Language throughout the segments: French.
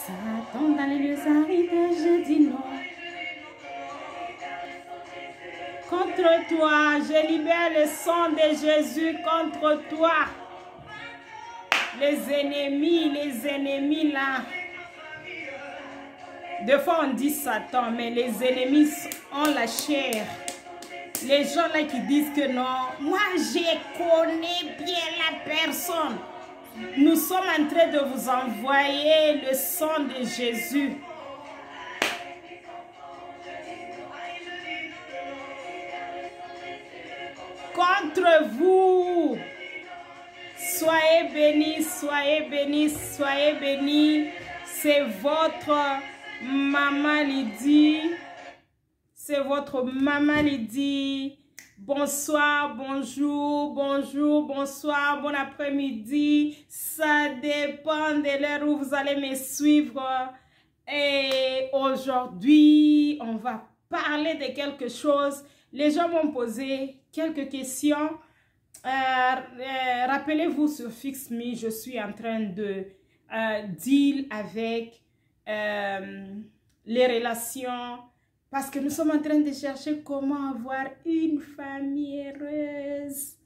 Satan dans les lieux arides, je dis non. Contre toi, je libère le sang de Jésus contre toi. Les ennemis là. Des fois on dit Satan, mais les ennemis ont la chair. Les gens là qui disent que non, moi je connais bien la personne. Nous sommes en train de vous envoyer le sang de Jésus. Contre vous. Soyez bénis, soyez bénis, soyez bénis. C'est votre maman Lydie. C'est votre maman Lydie. Bonsoir, bonjour, bonjour, bonsoir, bon après-midi. Ça dépend de l'heure où vous allez me suivre. Et aujourd'hui, on va parler de quelque chose. Les gens m'ont posé quelques questions. Rappelez-vous sur FixMe, je suis en train de deal avec les relations. Parce que nous sommes en train de chercher comment avoir une famille heureuse.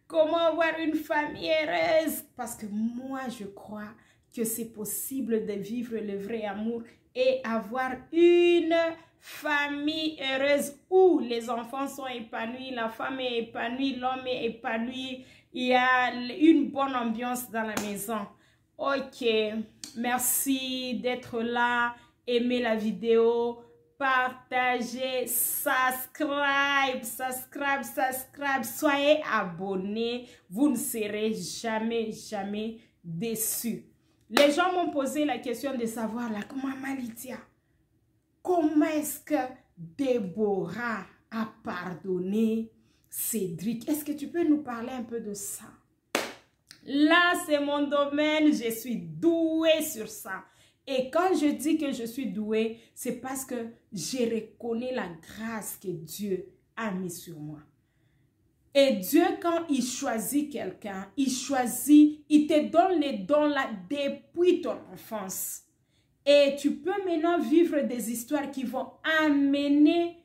Comment avoir une famille heureuse. Parce que moi, je crois que c'est possible de vivre le vrai amour et avoir une famille heureuse où les enfants sont épanouis, la femme est épanouie, l'homme est épanoui. Il y a une bonne ambiance dans la maison. Ok, merci d'être là. Aimez la vidéo. Partagez, subscribe, soyez abonnés, vous ne serez jamais déçus. Les gens m'ont posé la question de savoir, là, Maman Lydia, comment est-ce que Déborah a pardonné Cédric? Est-ce que tu peux nous parler un peu de ça? Là, c'est mon domaine, je suis douée sur ça. Et quand je dis que je suis douée, c'est parce que je reconnais la grâce que Dieu a mis sur moi. Et Dieu, quand il choisit quelqu'un, il te donne les dons là depuis ton enfance. Et tu peux maintenant vivre des histoires qui vont amener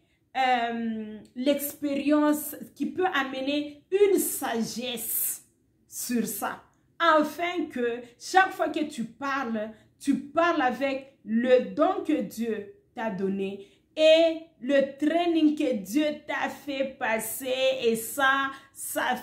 l'expérience, qui peut amener une sagesse sur ça. Afin que chaque fois que tu parles avec le don que Dieu t'a donné et le training que Dieu t'a fait passer, et ça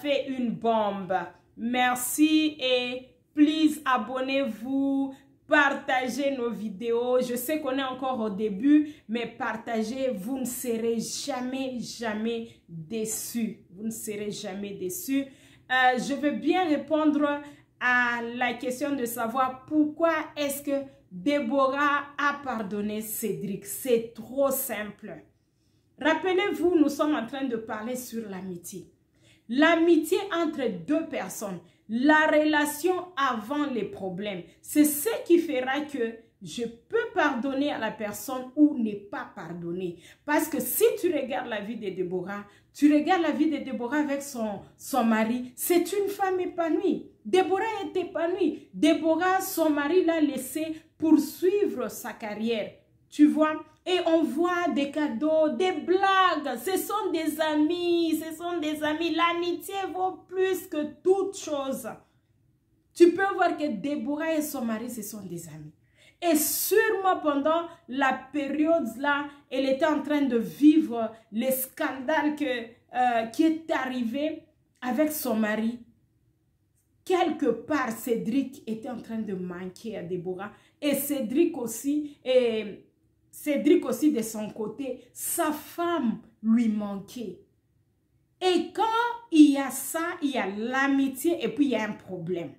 fait une bombe. Merci et please abonnez-vous, partagez nos vidéos. Je sais qu'on est encore au début, mais partagez, vous ne serez jamais déçus. Vous ne serez jamais déçus. Je veux bien répondre à la question de savoir pourquoi est-ce que Déborah a pardonné Cédric. C'est trop simple. Rappelez-vous, nous sommes en train de parler sur l'amitié. L'amitié entre deux personnes, la relation avant les problèmes, c'est ce qui fera que je peux pardonner à la personne ou ne pas pardonner. Parce que si tu regardes la vie de Déborah, tu regardes la vie de Déborah avec son mari, c'est une femme épanouie. Déborah est épanouie. Déborah, son mari l'a laissé poursuivre sa carrière. Tu vois? Et on voit des cadeaux, des blagues. Ce sont des amis, ce sont des amis. L'amitié vaut plus que toute chose. Tu peux voir que Déborah et son mari, ce sont des amis. Et sûrement pendant la période là, elle était en train de vivre les scandales qui est arrivé avec son mari. Quelque part, Cédric était en train de manquer à Déborah. Et Cédric aussi de son côté, sa femme lui manquait. Et quand il y a ça, il y a l'amitié et puis il y a un problème.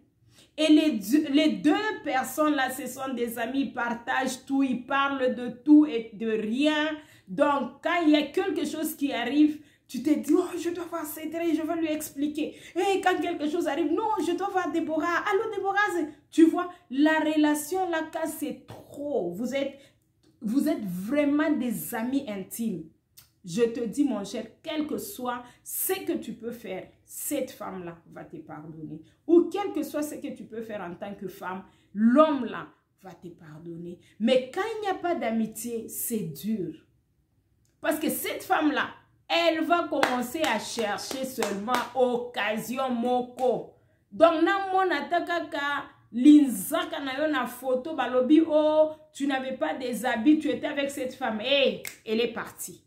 Et les deux personnes là, ce sont des amis, ils partagent tout, ils parlent de tout et de rien. Donc, quand il y a quelque chose qui arrive, tu te dis, oh, je dois voir Cédric, je vais lui expliquer. Et quand quelque chose arrive, non, je dois voir Déborah. Allô, Déborah, tu vois, la relation là, quand c'est trop, vous êtes vraiment des amis intimes. Je te dis, mon cher, quel que soit ce que tu peux faire, cette femme-là va te pardonner. Ou quel que soit ce que tu peux faire en tant que femme, l'homme-là va te pardonner. Mais quand il n'y a pas d'amitié, c'est dur. Parce que cette femme-là, elle va commencer à chercher seulement occasion moko. Donc, na mon atakaka linzaka na yo na photo balobi oh, tu n'avais pas des habits, tu étais avec cette femme. Hey, elle est partie.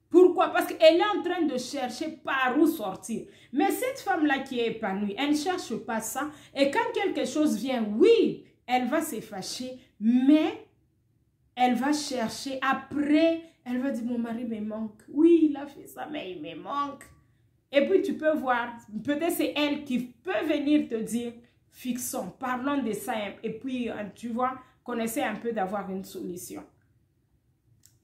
Pourquoi? Parce qu'elle est en train de chercher par où sortir. Mais cette femme-là qui est épanouie, elle ne cherche pas ça. Et quand quelque chose vient, oui, elle va se fâcher, mais elle va chercher. Après, elle va dire, mon mari me manque. Oui, il a fait ça, mais il me manque. Et puis tu peux voir, peut-être c'est elle qui peut venir te dire, fixons, parlons de ça. Et puis, tu vois, qu'on essaie un peu d'avoir une solution.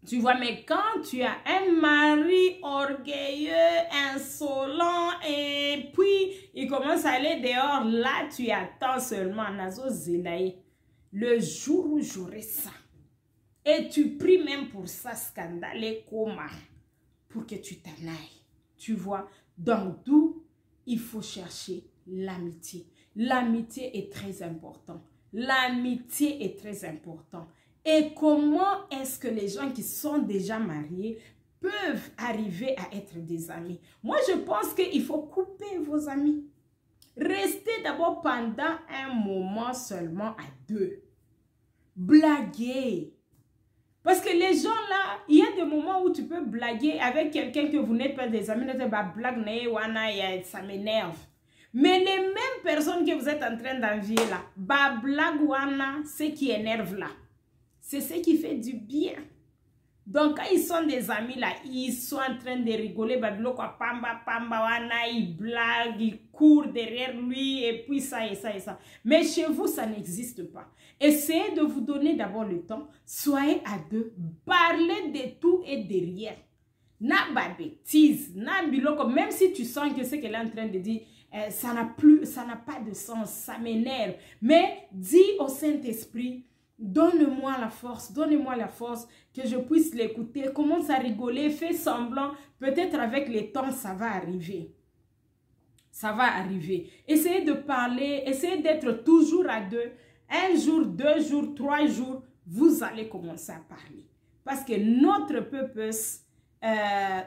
Tu vois, mais quand tu as un mari orgueilleux, insolent, et puis il commence à aller dehors, là tu attends seulement, Nazo Zelaï, le jour où j'aurai ça. Et tu pries même pour ça, scandale et coma, pour que tu t'en ailles. Tu vois, donc d'où il faut chercher l'amitié. L'amitié est très important. L'amitié est très important. Et comment est-ce que les gens qui sont déjà mariés peuvent arriver à être des amis? Moi, je pense qu'il faut couper vos amis. Restez d'abord pendant un moment seulement à deux. Blaguez. Parce que les gens là, il y a des moments où tu peux blaguer avec quelqu'un que vous n'êtes pas des amis. Ça m'énerve. Mais les mêmes personnes que vous êtes en train d'envier là, blague wana, ce qui énerve là. C'est ce qui fait du bien. Donc, quand ils sont des amis là, ils sont en train de rigoler, ils blaguent, ils courent derrière lui, et puis ça et ça et ça. Mais chez vous, ça n'existe pas. Essayez de vous donner d'abord le temps. Soyez à deux. Parlez de tout et de rien. N'a pas de bêtises. Même si tu sens que ce qu'elle est en train de dire, ça n'a pas de sens, ça m'énerve. Mais dis au Saint-Esprit, donne-moi la force que je puisse l'écouter. Commence à rigoler, fais semblant. Peut-être avec le temps, ça va arriver. Ça va arriver. Essayez de parler, essayez d'être toujours à deux. Un jour, 2 jours, 3 jours, vous allez commencer à parler. Parce que notre purpose,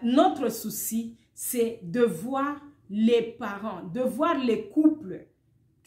notre souci, c'est de voir les parents, de voir les couples,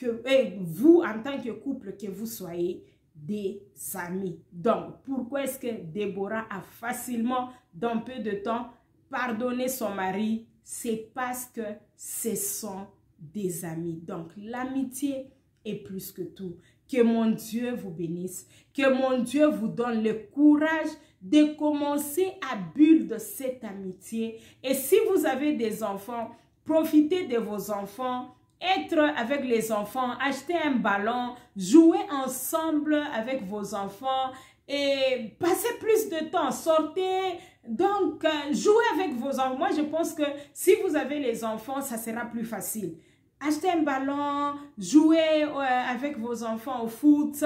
et vous en tant que couple, que vous soyez des amis. Donc, pourquoi est-ce que Déborah a facilement, dans peu de temps, pardonné son mari? C'est parce que ce sont des amis. Donc, l'amitié est plus que tout. Que mon Dieu vous bénisse. Que mon Dieu vous donne le courage de commencer à build cette amitié. Et si vous avez des enfants, profitez de vos enfants. Être avec les enfants, acheter un ballon, jouer ensemble avec vos enfants et passer plus de temps, sortez, donc jouer avec vos enfants. Moi, je pense que si vous avez les enfants, ça sera plus facile. Achetez un ballon, jouez avec vos enfants au foot,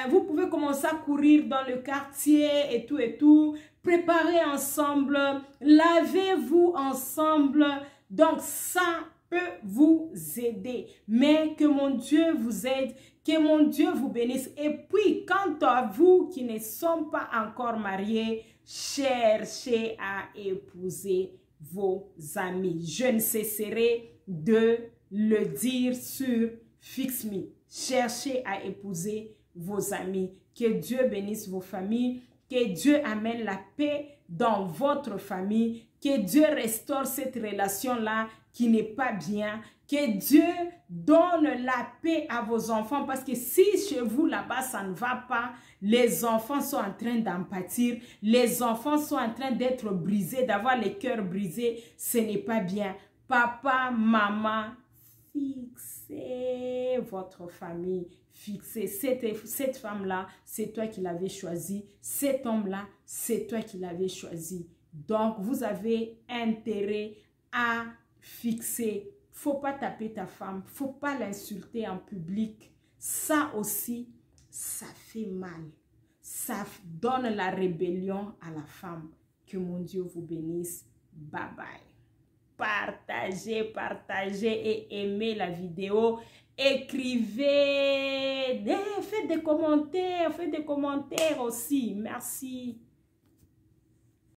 vous pouvez commencer à courir dans le quartier et tout, préparez ensemble, lavez-vous ensemble, donc ça peut vous aider. Mais que mon Dieu vous aide, que mon Dieu vous bénisse. Et puis, quant à vous qui ne sont pas encore mariés, cherchez à épouser vos amis. Je ne cesserai de le dire sur Fix Me. Cherchez à épouser vos amis. Que Dieu bénisse vos familles. Que Dieu amène la paix dans votre famille. Que Dieu restaure cette relation-là qui n'est pas bien. Que Dieu donne la paix à vos enfants. Parce que si chez vous là-bas ça ne va pas, les enfants sont en train d'en pâtir. Les enfants sont en train d'être brisés, d'avoir les cœurs brisés. Ce n'est pas bien. Papa, maman, fixez votre famille. Fixez cette femme-là, c'est toi qui l'avais choisie. Cet homme-là, c'est toi qui l'avais choisi. Donc, vous avez intérêt à fixer. Faut pas taper ta femme. Faut pas l'insulter en public. Ça aussi, ça fait mal. Ça donne la rébellion à la femme. Que mon Dieu vous bénisse. Bye bye. Partagez et aimez la vidéo. Écrivez, faites des commentaires aussi. Merci.